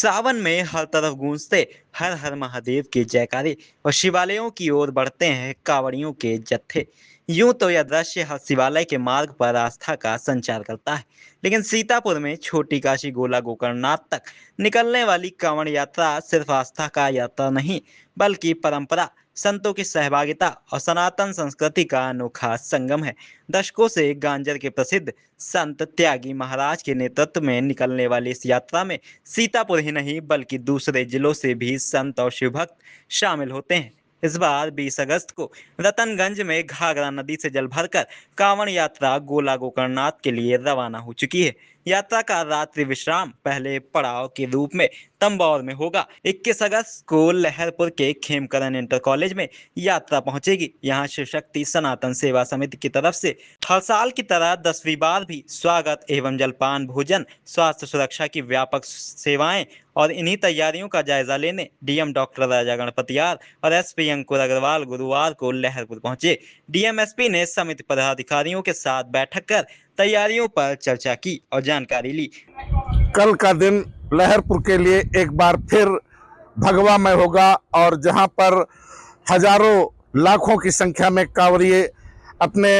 सावन में हर तरफ गूंजते हर हर महादेव के जयकारे और शिवालयों की ओर बढ़ते हैं कांवड़ियों के जत्थे। यूं तो यह दृश्य हर शिवालय के मार्ग पर आस्था का संचार करता है, लेकिन सीतापुर में छोटी काशी गोला गोकर्णनाथ तक निकलने वाली कांवड़ यात्रा सिर्फ आस्था का यात्रा नहीं, बल्कि परंपरा, संतों की सहभागिता और सनातन संस्कृति का अनोखा संगम है। दशकों से गांजर के प्रसिद्ध संत त्यागी महाराज के नेतृत्व में निकलने वाली इस यात्रा में सीतापुर ही नहीं बल्कि दूसरे जिलों से भी संत और शिवभक्त शामिल होते हैं। इस बार 20 अगस्त को रतनगंज में घाघरा नदी से जल भरकर कांवड़ यात्रा गोला गोकर्णनाथ के लिए रवाना हो चुकी है। यात्रा का रात्रि विश्राम पहले पड़ाव के रूप में तंबौर में होगा। 21 अगस्त को लहरपुर के खेमकरन इंटर कॉलेज में यात्रा पहुंचेगी। यहाँ शिव शक्ति सनातन सेवा समिति की तरफ से हर साल की तरह 10वीं बार भी स्वागत एवं जलपान, भोजन, स्वास्थ्य सुरक्षा की व्यापक सेवाएं और इन्हीं तैयारियों का जायजा लेने डीएम डॉक्टर राजा गणपतियार और एसपी अंकुर अग्रवाल गुरुवार को लहरपुर पहुंचे। डीएम एसपी ने समिति पदाधिकारियों के साथ बैठक कर तैयारियों पर चर्चा की और जानकारी ली। कल का दिन लहरपुर के लिए एक बार फिर भगवामय होगा और जहां पर हजारों लाखों की संख्या में कांवड़िए अपने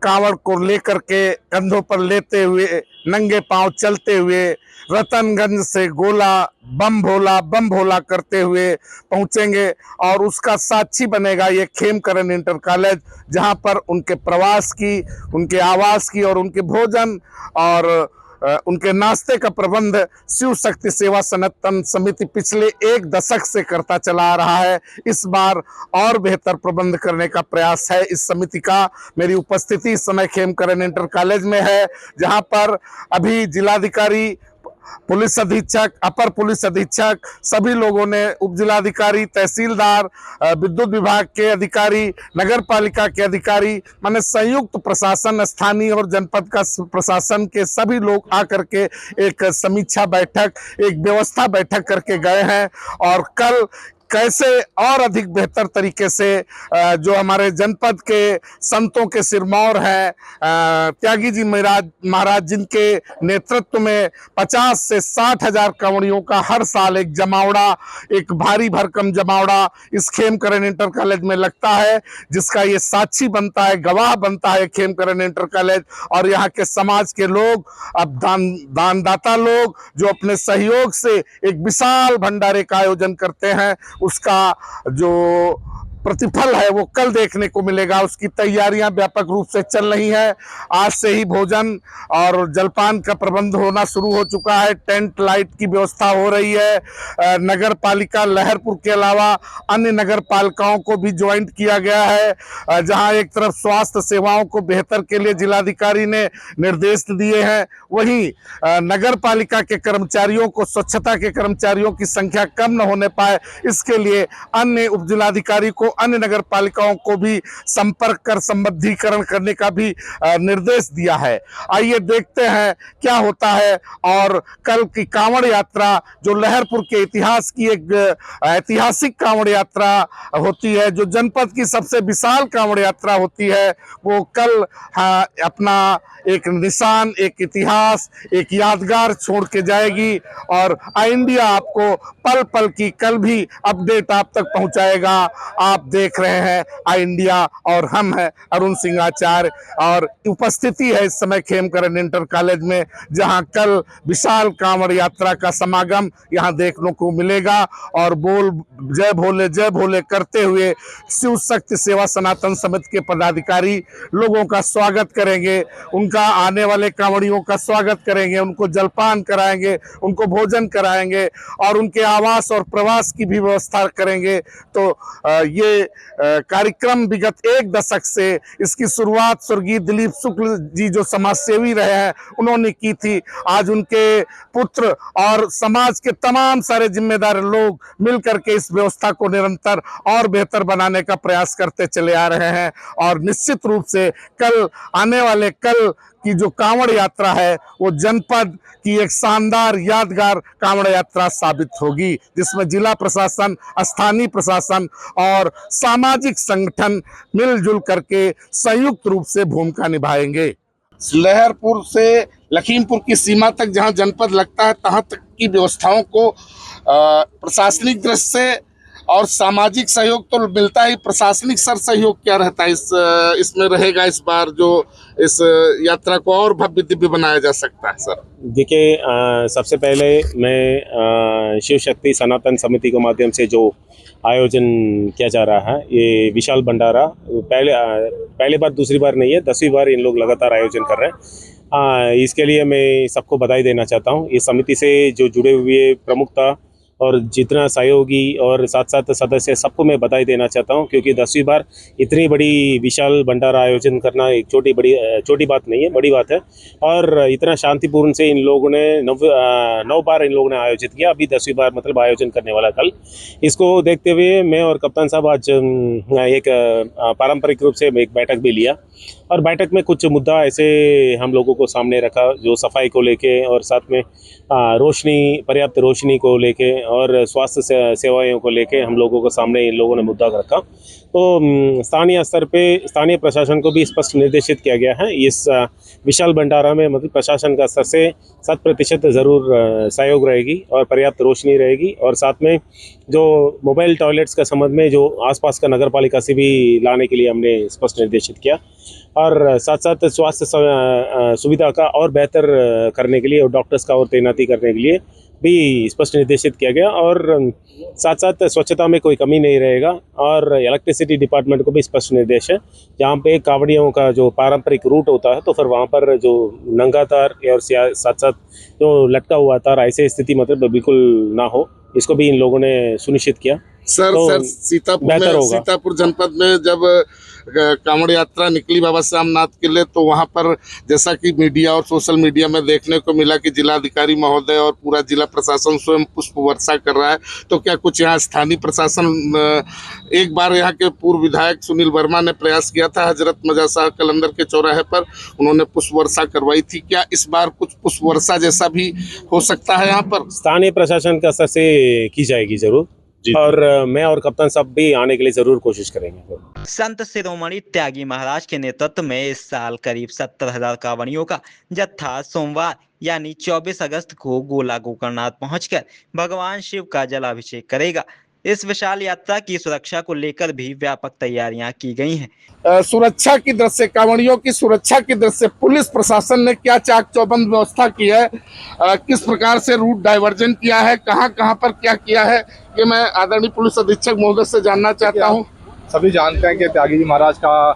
कांवड़ को लेकर के कंधों पर लेते हुए नंगे पांव चलते हुए रतनगंज से गोला बम भोला करते हुए पहुंचेंगे और उसका साक्षी बनेगा ये खेमकरन इंटर कॉलेज, जहां पर उनके प्रवास की, उनके आवास की और उनके भोजन और उनके नाश्ते का प्रबंध शिव शक्ति सेवा सनातन समिति पिछले 1 दशक से करता चला आ रहा है। इस बार और बेहतर प्रबंध करने का प्रयास है इस समिति का। मेरी उपस्थिति इस समय खेमकरन इंटर कॉलेज में है, जहां पर अभी जिलाधिकारी, पुलिस अधीक्षक, अपर पुलिस अधीक्षक, सभी लोगों ने, उप जिलाधिकारी, तहसीलदार, विद्युत विभाग के अधिकारी, नगर पालिका के अधिकारी, माने संयुक्त प्रशासन, स्थानीय और जनपद का प्रशासन के सभी लोग आकर के एक समीक्षा बैठक, एक व्यवस्था बैठक करके गए हैं। और कल कैसे और अधिक बेहतर तरीके से जो हमारे जनपद के संतों के सिरमौर हैं त्यागी जी महाराज जिनके नेतृत्व में 50 से 60 हजार कांवड़ियों का हर साल एक जमावड़ा, एक भारी भरकम जमावड़ा इस खेमकरन इंटर कॉलेज में लगता है, जिसका ये साक्षी बनता है, गवाह बनता है खेमकरन इंटर कॉलेज। और यहाँ के समाज के लोग, अब दानदाता लोग जो अपने सहयोग से एक विशाल भंडारे का आयोजन करते हैं, उसका जो प्रतिफल है वो कल देखने को मिलेगा। उसकी तैयारियां व्यापक रूप से चल रही हैं। आज से ही भोजन और जलपान का प्रबंध होना शुरू हो चुका है। टेंट लाइट की व्यवस्था हो रही है। नगर पालिका लहरपुर के अलावा अन्य नगर पालिकाओं को भी ज्वाइंट किया गया है। जहां एक तरफ स्वास्थ्य सेवाओं को बेहतर के लिए जिलाधिकारी ने निर्देश दिए हैं, वहीं नगर पालिका के कर्मचारियों को, स्वच्छता के कर्मचारियों की संख्या कम न होने पाए, इसके लिए अन्य उप जिलाधिकारी को, अन्य नगर पालिकाओं को भी संपर्क कर संबद्धीकरण करने का भी निर्देश दिया है। आइए देखते हैं क्या होता है। और कल की कांवड़ यात्रा जो लहरपुर के इतिहास की एक ऐतिहासिक कांवड़ यात्रा होती है, जो जनपद की सबसे विशाल कांवड़ यात्रा होती है, वो कल अपना एक निशान, एक इतिहास, एक यादगार छोड़ के जाएगी। और आई इंडिया आपको पल पल की कल भी अपडेट आप तक पहुंचाएगा। आप देख रहे हैं आई इंडिया और हम हैं अरुण सिंह आचार्य, और उपस्थिति है इस समय खेमकरन इंटर कॉलेज में, जहां कल विशाल कांवड़ यात्रा का समागम यहां देखने को मिलेगा। और बोल जय भोले करते हुए शिव शक्ति सेवा सनातन समिति के पदाधिकारी लोगों का स्वागत करेंगे, उनका आने वाले कांवड़ियों का स्वागत करेंगे, उनको जलपान कराएंगे, उनको भोजन कराएंगे और उनके आवास और प्रवास की भी व्यवस्था करेंगे। तो ये कार्यक्रम विगत 1 दशक से इसकी शुरुआत स्वर्गीय दिलीप शुक्ल जी जो समाज सेवी रहे हैं उन्होंने की थी। आज उनके पुत्र और समाज के तमाम सारे जिम्मेदार लोग मिलकर के इस व्यवस्था को निरंतर और बेहतर बनाने का प्रयास करते चले आ रहे हैं। और निश्चित रूप से कल आने वाले कल की जो कांवड़ यात्रा है वो जनपद की एक शानदार यादगार कांवड़ यात्रा साबित होगी, जिसमें जिला प्रशासन, स्थानीय प्रशासन और सामाजिक संगठन मिलजुल करके संयुक्त रूप से भूमिका निभाएंगे। लहरपुर से लखीमपुर की सीमा तक जहां जनपद लगता है तहां तक की व्यवस्थाओं को प्रशासनिक दृष्टि से और सामाजिक सहयोग तो मिलता ही, प्रशासनिक सर सहयोग क्या रहता है इसमें रहेगा इस बार जो इस यात्रा को और भव्य दिव्य बनाया जा सकता है सर? देखिए, सबसे पहले मैं शिव शक्ति सनातन समिति के माध्यम से जो आयोजन किया जा रहा है, ये विशाल भंडारा पहले बार दूसरी बार नहीं है, 10वीं बार इन लोग लगातार आयोजन कर रहे हैं। इसके लिए मैं सबको बधाई देना चाहता हूँ। इस समिति से जो जुड़े हुए प्रमुखता और जितना सहयोगी और साथ साथ सदस्य सबको मैं बधाई देना चाहता हूं, क्योंकि 10वीं बार इतनी बड़ी विशाल भंडारा आयोजन करना एक छोटी बात नहीं है, बड़ी बात है। और इतना शांतिपूर्ण से इन लोगों ने 9 बार इन लोगों ने आयोजित किया, अभी 10वीं बार मतलब आयोजन करने वाला कल। इसको देखते हुए मैं और कप्तान साहब आज एक पारंपरिक रूप से एक बैठक भी लिया, और बैठक में कुछ मुद्दा ऐसे हम लोगों को सामने रखा जो सफाई को लेके और साथ में पर्याप्त रोशनी को लेके और स्वास्थ्य सेवाओं को लेके हम लोगों को सामने इन लोगों ने मुद्दा रखा। तो स्थानीय स्तर पे स्थानीय प्रशासन को भी स्पष्ट निर्देशित किया गया है इस विशाल भंडारा में, मतलब प्रशासन का स्तर से 100% ज़रूर सहयोग रहेगी और पर्याप्त रोशनी रहेगी। और साथ में जो मोबाइल टॉयलेट्स का संबंध में जो आसपास का नगर पालिका से भी लाने के लिए हमने स्पष्ट निर्देशित किया, और साथ साथ स्वास्थ्य सुविधा का और बेहतर करने के लिए और डॉक्टर्स का और तैनाती करने के लिए भी स्पष्ट निर्देशित किया गया। और साथ साथ स्वच्छता में कोई कमी नहीं रहेगा, और इलेक्ट्रिसिटी डिपार्टमेंट को भी स्पष्ट निर्देश है, जहाँ पे कांवड़ियों का जो पारंपरिक रूट होता है तो फिर वहाँ पर जो नंगा तार और साथ साथ जो लटका हुआ तार ऐसे स्थिति मतलब बिल्कुल ना हो, इसको भी इन लोगों ने सुनिश्चित किया। सर तो सर सीतापुर जनपद में जब कांवड़ यात्रा निकली बाबा सामनाथ के लिए, तो वहां पर जैसा कि मीडिया और सोशल मीडिया में देखने को मिला कि जिलाधिकारी महोदय और पूरा जिला प्रशासन स्वयं पुष्प वर्षा कर रहा है, तो क्या कुछ यहाँ स्थानीय प्रशासन, एक बार यहाँ के पूर्व विधायक सुनील वर्मा ने प्रयास किया था हजरत मजा शाह कलंदर के चौराहे पर, उन्होंने पुष्प वर्षा करवाई थी, क्या इस बार कुछ पुष्प वर्षा जैसा भी हो सकता है यहाँ पर? स्थानीय प्रशासन का स्तर से की जाएगी जरूर, और मैं और कप्तान साहब भी आने के लिए जरूर कोशिश करेंगे। संत शिरोमणि त्यागी महाराज के नेतृत्व में इस साल करीब 70,000 कांवड़ियों का जत्था सोमवार यानी 24 अगस्त को गोला गोकर्णनाथ पहुंचकर भगवान शिव का जलाभिषेक करेगा। इस विशाल यात्रा की सुरक्षा को लेकर भी व्यापक तैयारियां की गई हैं। सुरक्षा की दृष्टि से, कांवड़ियों की सुरक्षा की दृष्टि से पुलिस प्रशासन ने क्या चाक चौबंद व्यवस्था की है, किस प्रकार से रूट डाइवर्जन किया है, कहां कहां पर क्या किया है, ये मैं आदरणीय पुलिस अधीक्षक महोदय से जानना चाहता हूं। सभी जानते हैं कि त्यागी जी महाराज का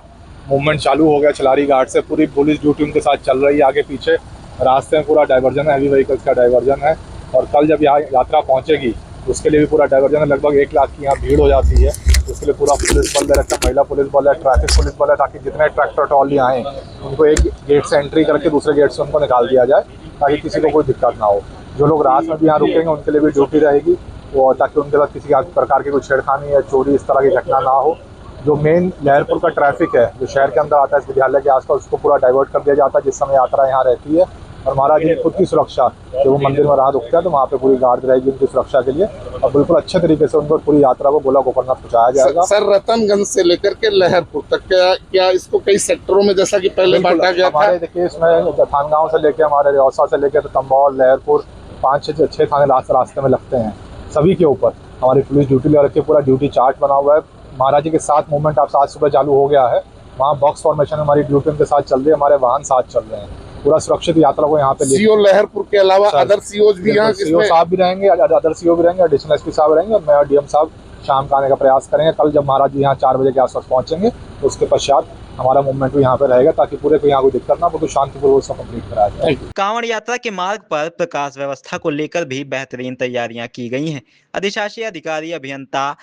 मूवमेंट चालू हो गया छलारी घाट से, पूरी पुलिस ड्यूटी उनके साथ चल रही है, आगे पीछे रास्ते में पूरा डाइवर्जन है, हैवी व्हीकल्स का डाइवर्जन है। और कल जब यहाँ यात्रा पहुँचेगी उसके लिए भी पूरा डाइवर्जन है, लगभग 1 लाख की यहाँ भीड़ हो जाती है, उसके लिए पूरा पुलिस बल रखा, महिला पुलिस बल है, ट्रैफिक पुलिस बल है, ताकि जितने ट्रैक्टर ट्रॉली आएँ उनको एक गेट से एंट्री करके दूसरे गेट से उनको निकाल दिया जाए, ताकि किसी को कोई दिक्कत ना हो। जो लोग रात में भी यहाँ रुकेंगे उनके लिए भी ड्यूटी रहेगी, और ताकि उनके साथ किसी प्रकार की कोई छेड़खानी या चोरी इस तरह की घटना ना हो। जो मेन लहरपुर का ट्रैफिक है जो शहर के अंदर आता है इस विद्यालय के आसपास, उसको पूरा डाइवर्ट कर दिया जाता है जिस समय यात्रा यहाँ रहती है। और महाराज जी खुद की सुरक्षा, जब वो मंदिर में राह रुकते हैं तो वहाँ पे पूरी गार्ड रहेगी उनकी सुरक्षा के लिए, और बिल्कुल अच्छे तरीके से उनको पूरी यात्रा को गोला गोकर्णनाथ पहुँचाया जाएगा। सर रतनगंज से लेकर के लहरपुर तक क्या इसको कई सेक्टरों में जैसा कि पहले बांटा गया था? हमारे देखिए इसमें थानगांव से लेके हमारे रिौसा से लेकर तंबौल, लहरपुर 5-6 थाने रास्ते में लगते हैं, सभी के ऊपर हमारी पुलिस ड्यूटी ले रखी है, पूरा ड्यूटी चार्ट बना हुआ है। महाराज जी के साथ मूवमेंट आप आज सुबह चालू हो गया है, वहाँ बॉक्स फॉर्मेशन में हमारी ड्यूटी उनके साथ चल रही है, हमारे वाहन साथ चल रहे हैं, पूरा सुरक्षित यात्रा को यहाँ पे सीओ लहरपुर के अलावा अदर सीओज भी यहाँ, सीओ साहब भी रहेंगे, अदर सीओ भी रहेंगे, एडिशनल एसपी साहब रहेंगे, और मैं और डीएम साहब शाम का आने का प्रयास करेंगे। कल जब महाराज जी यहाँ 4 बजे के आसपास पहुँचेंगे तो उसके पश्चात हमारा मूवमेंट भी यहाँ पे रहेगा, ताकि पूरे को यहाँ कोई दिक्कत ना, बिल्कुल शांतिपूर्वक उसको कंप्लीट कराया जाए। कांवड़ यात्रा के मार्ग पर प्रकाश व्यवस्था को लेकर भी बेहतरीन तैयारियां की गई हैं। अधिशासी अधिकारी अभियंता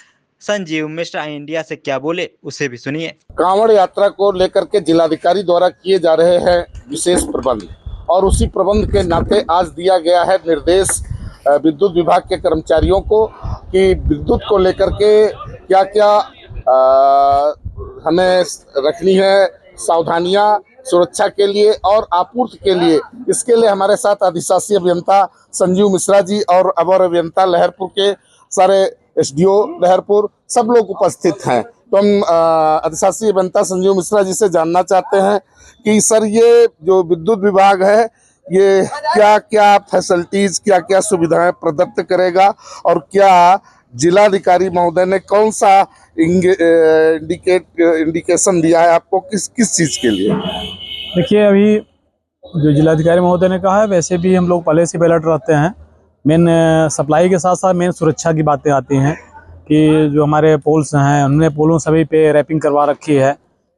संजीव मिश्रा इंडिया से क्या बोले, उसे भी सुनिए। कांवड़ यात्रा को लेकर के जिलाधिकारी द्वारा किए जा रहे हैं विशेष प्रबंध, और उसी प्रबंध के नाते आज दिया गया है निर्देश विद्युत विभाग के कर्मचारियों को कि विद्युत को लेकर के क्या क्या हमें रखनी है सावधानियां सुरक्षा के लिए और आपूर्ति के लिए। इसके लिए हमारे साथ अधिशासी अभियंता संजीव मिश्रा जी और अवर अभियंता लहरपुर के सारे एसडीओ लहरपुर सब लोग उपस्थित हैं। तो हम अधिशासी अभियंता संजीव मिश्रा जी से जानना चाहते हैं कि सर ये जो विद्युत विभाग है ये क्या क्या फैसिलिटीज क्या क्या सुविधाएं प्रदत्त करेगा और क्या जिलाधिकारी महोदय ने कौन सा इंडिकेशन दिया है आपको किस किस चीज के लिए? देखिए, अभी जो जिलाधिकारी महोदय ने कहा है वैसे भी हम लोग पहले से अलर्ट रहते हैं। मेन सप्लाई के साथ साथ मेन सुरक्षा की बातें आती हैं कि जो हमारे पोल्स हैं उनने पोलों सभी पे रैपिंग करवा रखी है।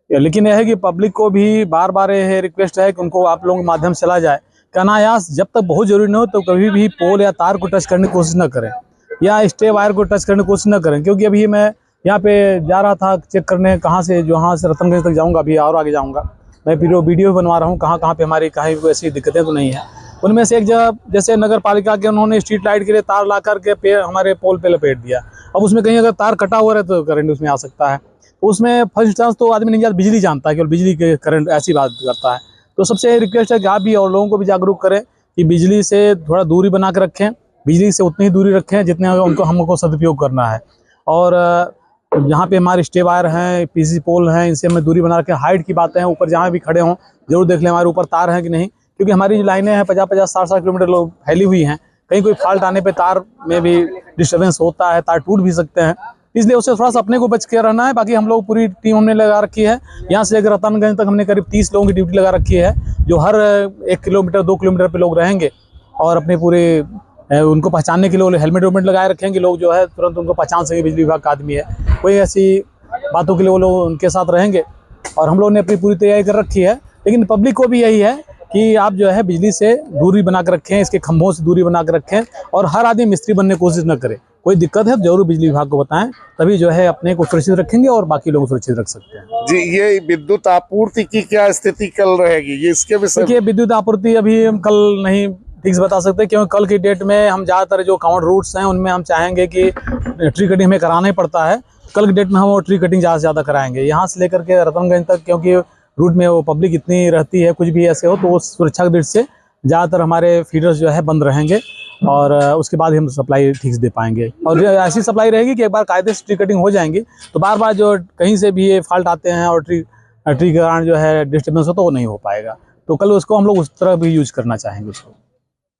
लेकिन यह है कि पब्लिक को भी बार बार यह रिक्वेस्ट है कि उनको आप लोगों के माध्यम से चला जाए कि अनायास जब तक बहुत जरूरी न हो तो कभी भी पोल या तार को टच करने की कोशिश न करें या स्टे वायर को टच करने की कोशिश न करें। क्योंकि अभी मैं यहाँ पे जा रहा था चेक करने कहाँ से रतनगंज तक जाऊँगा, अभी और आगे जाऊँगा। मैं वीडियो बनवा रहा हूँ कहाँ पे हमारी कहीं ऐसी दिक्कतें तो नहीं है। उनमें से एक जगह जैसे नगर पालिका के उन्होंने स्ट्रीट लाइट के लिए तार ला करके हमारे पोल पे लपेट दिया। अब उसमें कहीं अगर तार कटा हुआ है तो करंट उसमें आ सकता है। तो उसमें फर्स्ट चांस तो आदमी नहीं जाता, बिजली जानता है, केवल बिजली के करंट ऐसी बात करता है। तो सबसे रिक्वेस्ट है कि आप भी और लोगों को भी जागरूक करें कि बिजली से थोड़ा दूरी बना कर रखें, बिजली से उतनी ही दूरी रखें जितने उनको हमको सदुपयोग करना है। और जहाँ पे हमारे स्टे वायर हैं, पीसी पोल हैं, इनसे हमें दूरी बना रखें। हाइट की बातें हैं, ऊपर जहाँ भी खड़े हों जरूर देख लें हमारे ऊपर तार हैं कि नहीं, क्योंकि हमारी जो लाइनें हैं 50-50, 60-60 किलोमीटर लोग फैली हुई हैं। कहीं कोई फॉल्ट आने पे तार में भी डिस्टर्बेंस होता है, तार टूट भी सकते हैं, इसलिए उससे थोड़ा सा अपने को बच के रहना है। बाकी हम लोग पूरी टीम हमने लगा रखी है। यहाँ से लेकर रतनगंज तक हमने करीब 30 लोगों की ड्यूटी लगा रखी है, जो हर 1 किलोमीटर 2 किलोमीटर पे लोग रहेंगे और अपने पूरे उनको पहचानने के लिए हेलमेट वेलमेट लगाए रखेंगे। लोग जो है तुरंत उनको पहचान सके बिजली विभाग का आदमी है। कोई ऐसी बातों के लिए वो लोग उनके साथ रहेंगे और हम लोगों ने अपनी पूरी तैयारी कर रखी है। लेकिन पब्लिक को भी यही है कि आप जो है बिजली से दूरी बना कर रखें, इसके खंभों से दूरी बना कर रखें और हर आदमी मिस्त्री बनने की कोशिश न करे। कोई दिक्कत है तो जरूर बिजली विभाग को बताएं, तभी जो है अपने को सुरक्षित रखेंगे और बाकी लोगों को सुरक्षित रख सकते हैं। जी, ये विद्युत आपूर्ति की क्या स्थिति कल रहेगी, ये इसके विषय? देखिए, विद्युत आपूर्ति अभी हम कल नहीं ठीक से बता सकते, क्योंकि कल की डेट में हम ज़्यादातर जो काउंट रूट्स हैं उनमें हम चाहेंगे कि ट्री कटिंग हमें कराना ही पड़ता है। कल की डेट में हम वो ट्री कटिंग ज़्यादा से ज़्यादा कराएंगे यहाँ से लेकर के रतनगंज तक, क्योंकि रूट में वो पब्लिक इतनी रहती है, कुछ भी ऐसे हो तो वो सुरक्षा की दृष्टि से ज़्यादातर हमारे फीडर्स जो है बंद रहेंगे और उसके बाद हम सप्लाई ठीक से दे पाएंगे। और ऐसी सप्लाई रहेगी कि एक बार कायदे से ट्री कटिंग हो जाएंगी तो बार बार जो कहीं से भी ये फॉल्ट आते हैं और ट्री के कारण जो है डिस्टर्बेंस हो तो वो नहीं हो पाएगा। तो कल उसको हम लोग उस तरह भी यूज करना चाहेंगे उसको।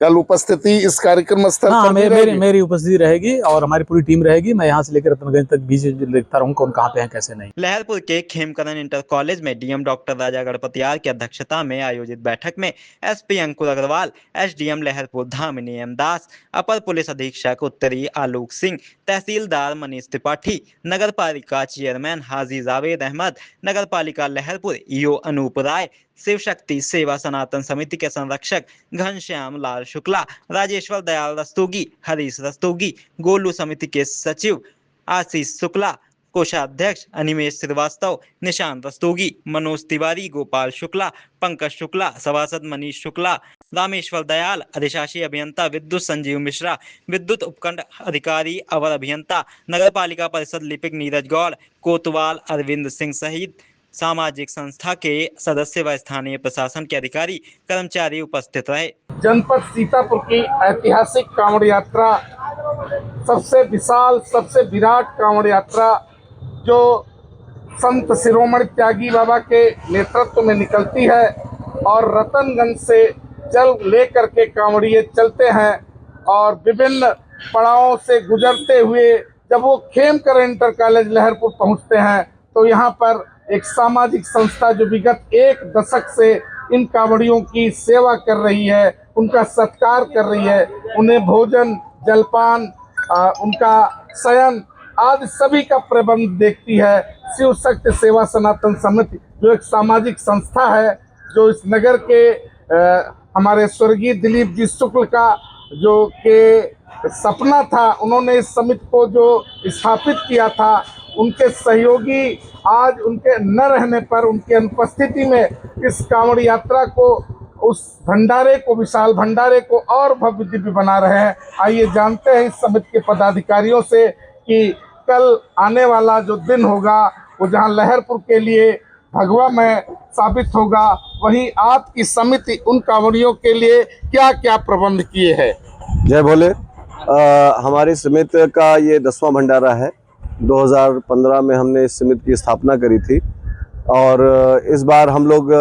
कल उपस्थिति इस कार्यक्रम स्थल हाँ, पर मेरी उपस्थिति रहेगी और हमारी पूरी टीम रहेगी। मैं यहाँ से लेकर रतनगंज तक बीच देखता रहूँ कौन कहाँ पे हैं कैसे नहीं। लहरपुर के खेमकरन इंटर कॉलेज में डीएम डॉक्टर राजा गणपतियार की अध्यक्षता में आयोजित बैठक में एसपी अंकुर अग्रवाल, एसडीएम लहरपुर धामिनी एम दास, अपर पुलिस अधीक्षक उत्तरी आलोक सिंह, तहसीलदार मनीष त्रिपाठी, नगर पालिका चेयरमैन हाजी जावेद अहमद, नगर पालिका लहरपुर ईओ अनूप राय, शिव शक्ति सेवा सनातन समिति के संरक्षक घनश्याम लाल शुक्ला, राजेश्वर दयाल रस्तोगी, हरीश रस्तोगी, गोलू समिति के सचिव आशीष शुक्ला, कोषाध्यक्ष अनिमेश श्रीवास्तव, निशांत रस्तोगी, मनोज तिवारी, गोपाल शुक्ला, पंकज शुक्ला, सभासद मनीष शुक्ला, रामेश्वर दयाल, अधिशासी अभियंता विद्युत संजीव मिश्रा, विद्युत उपखंड अधिकारी अवर अभियंता, नगर पालिका परिषद लिपिक नीरज गौड़, कोतवाल अरविंद सिंह सहित सामाजिक संस्था के सदस्य व स्थानीय प्रशासन के अधिकारी कर्मचारी उपस्थित रहे। जनपद सीतापुर की ऐतिहासिक कांवड़ यात्रा, सबसे विशाल सबसे विराट कांवड़ यात्रा जो संत शिरोमणि त्यागी बाबा के नेतृत्व में निकलती है और रतनगंज से जल लेकर के कांवड़िए चलते हैं और विभिन्न पड़ावों से गुजरते हुए जब वो खेमकर इंटर कॉलेज लहरपुर पहुंचते हैं तो यहाँ पर एक सामाजिक संस्था जो विगत 1 दशक से इन कांवड़ियों की सेवा कर रही है, उनका सत्कार कर रही है, उन्हें भोजन जलपान उनका शयन आदि सभी का प्रबंध देखती है। शिव शक्ति सेवा सनातन समिति जो एक सामाजिक संस्था है, जो इस नगर के हमारे स्वर्गीय दिलीप जी शुक्ल का जो के सपना था, उन्होंने इस समिति को जो स्थापित किया था, उनके सहयोगी आज उनके न रहने पर उनकी अनुपस्थिति में इस कांवड़ यात्रा को, उस भंडारे को, विशाल भंडारे को और भव्य दिव्य बना रहे हैं। आइए जानते हैं इस समिति के पदाधिकारियों से कि कल आने वाला जो दिन होगा वो जहां लहरपुर के लिए भगवामय साबित होगा, वहीं आपकी समिति उन कांवड़ियों के लिए क्या क्या प्रबंध किए हैं? जय भोले। हमारी समिति का ये 10वां भंडारा है 2015 में हमने इस समिति की स्थापना करी थी और इस बार हम लोग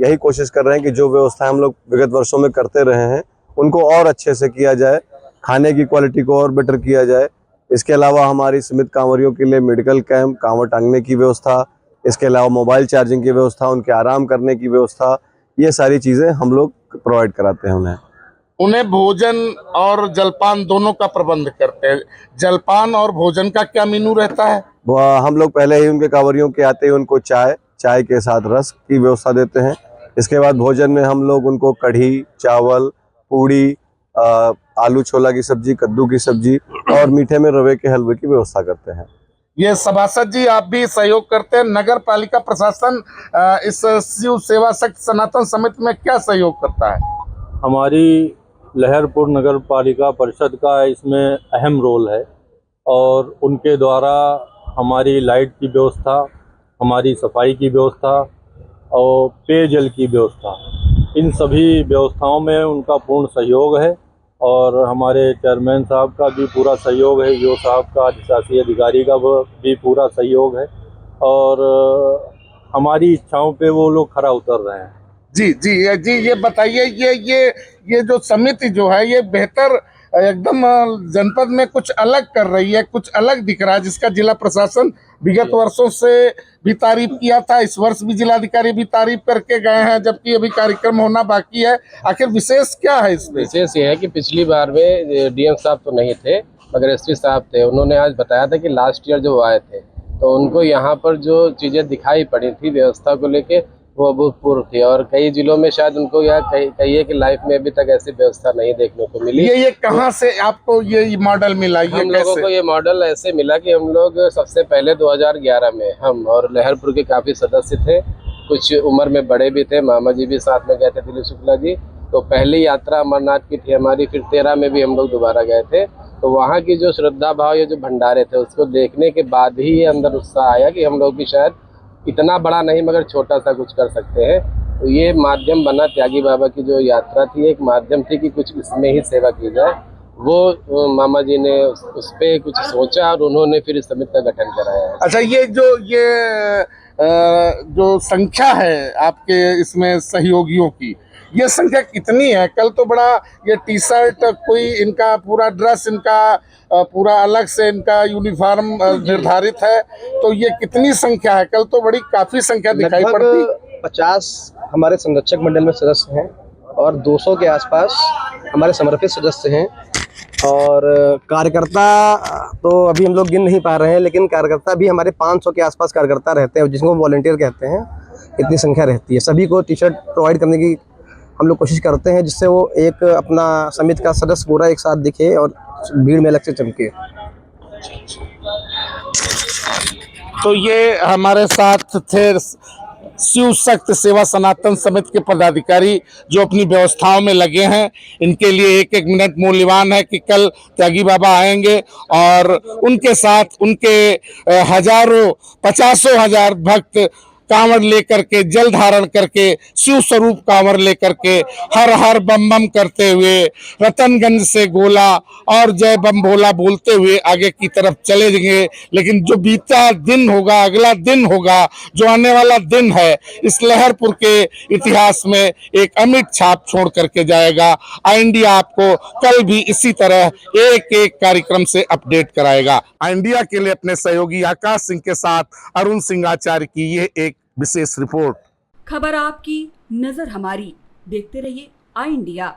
यही कोशिश कर रहे हैं कि जो व्यवस्था हम लोग विगत वर्षों में करते रहे हैं उनको और अच्छे से किया जाए, खाने की क्वालिटी को और बेटर किया जाए। इसके अलावा हमारी समिति कांवरियों के लिए मेडिकल कैंप, कांवर टांगने की व्यवस्था, इसके अलावा मोबाइल चार्जिंग की व्यवस्था, उनके आराम करने की व्यवस्था, ये सारी चीज़ें हम लोग प्रोवाइड कराते हैं उन्हें। उन्हें भोजन और जलपान दोनों का प्रबंध करते हैं। जलपान और भोजन का क्या मेनू रहता है? हम लोग पहले ही उनके कांवरियों के आते ही उनको चाय के साथ रस की व्यवस्था देते हैं। इसके बाद भोजन में हम लोग उनको कढ़ी, चावल, पूड़ी, आलू छोला की सब्जी, कद्दू की सब्जी और मीठे में रवे के हलवे की व्यवस्था करते हैं। ये सभासद जी आप भी सहयोग करते हैं। नगर पालिका प्रशासन इस शिव सेवा शक्ति सनातन समिति में क्या सहयोग करता है? हमारी लहरपुर नगर पालिका परिषद का इसमें अहम रोल है और उनके द्वारा हमारी लाइट की व्यवस्था, हमारी सफाई की व्यवस्था और पेयजल की व्यवस्था, इन सभी व्यवस्थाओं में उनका पूर्ण सहयोग है और हमारे चेयरमैन साहब का भी पूरा सहयोग है, ईओ साहब का, अधिशासी अधिकारी का भी पूरा सहयोग है और हमारी इच्छाओं पे वो लोग खरा उतर रहे हैं। जी जी जी, ये बताइए, ये जो समिति जो है ये बेहतर एकदम जनपद में कुछ अलग कर रही है, कुछ अलग दिख रहा है, जिसका जिला प्रशासन विगत वर्षों से भी तारीफ किया था। इस वर्ष भी जिलाधिकारी भी तारीफ करके गए हैं, जबकि अभी कार्यक्रम होना बाकी है। आखिर विशेष क्या है इसमें? विशेष ये है कि पिछली बार में डीएम साहब तो नहीं थे मगर एसपी साहब थे। उन्होंने आज बताया था कि लास्ट ईयर जो आए थे तो उनको यहाँ पर जो चीज़ें दिखाई पड़ी थी व्यवस्था को लेके वो अभूतपूर्व थी और कई जिलों में शायद उनको यह कहिए कि लाइफ में अभी तक ऐसी व्यवस्था नहीं देखने को मिली। ये कहाँ से आपको ये मॉडल मिला? हम लोगों को ये मॉडल ऐसे मिला कि हम लोग सबसे पहले 2011 में हम और लहरपुर के काफ़ी सदस्य थे, कुछ उम्र में बड़े भी थे, मामा जी भी साथ में गए थे, दिलीप शुक्ला जी। तो पहली यात्रा अमरनाथ की थी हमारी, फिर 13 में भी हम लोग दोबारा गए थे। तो वहाँ की जो श्रद्धा भाव या जो भंडारे थे उसको देखने के बाद ही ये अंदर उत्साह आया कि हम लोग भी शायद इतना बड़ा नहीं मगर छोटा सा कुछ कर सकते हैं। तो ये माध्यम बना, त्यागी बाबा की जो यात्रा थी एक माध्यम थी कि कुछ इसमें ही सेवा की जाए। वो मामा जी ने उस पर कुछ सोचा और उन्होंने फिर इस समिति का गठन कराया। अच्छा, ये जो संख्या है आपके इसमें सहयोगियों की, ये संख्या कितनी है? कल तो बड़ा ये टी शर्ट, कोई इनका पूरा ड्रेस, इनका पूरा अलग से इनका यूनिफॉर्म निर्धारित है, तो ये कितनी संख्या है? कल तो बड़ी काफी संख्या दिखाई पड़ती। 50 हमारे संरक्षक मंडल में सदस्य हैं और 200 के आसपास हमारे समर्पित सदस्य हैं और कार्यकर्ता तो अभी हम लोग गिन नहीं पा रहे हैं, लेकिन कार्यकर्ता भी हमारे 500 के आसपास कार्यकर्ता रहते हैं, जिनको वॉलंटियर कहते हैं। इतनी संख्या रहती है। सभी को टी शर्ट प्रोवाइड करने की हम लोग कोशिश करते हैं, जिससे वो एक अपना समिति का सदस्य पूरा एक साथ दिखे और भीड़ में अलग से चमके। तो ये हमारे साथ थे शिव शक्ति सेवा सनातन समिति के पदाधिकारी जो अपनी व्यवस्थाओं में लगे हैं। इनके लिए एक मिनट मूल्यवान है कि कल त्यागी बाबा आएंगे और उनके साथ उनके हजारों 50 हजार भक्त कांवर लेकर के, जल धारण करके, शिव स्वरूप कांवर लेकर के हर हर बम बम करते हुए रतनगंज से गोला और जय बम भोला बोलते हुए आगे की तरफ चले जाएंगे। लेकिन जो बीता दिन होगा, अगला दिन होगा, जो आने वाला दिन है, इस लहरपुर के इतिहास में एक अमिट छाप छोड़ करके जाएगा। आई इंडिया आपको कल भी इसी तरह एक एक कार्यक्रम से अपडेट कराएगा। आई इंडिया के लिए अपने सहयोगी आकाश सिंह के साथ अरुण सिंह आचार्य की ये एक विशेष रिपोर्ट। खबर आपकी, नजर हमारी। देखते रहिए आई इंडिया।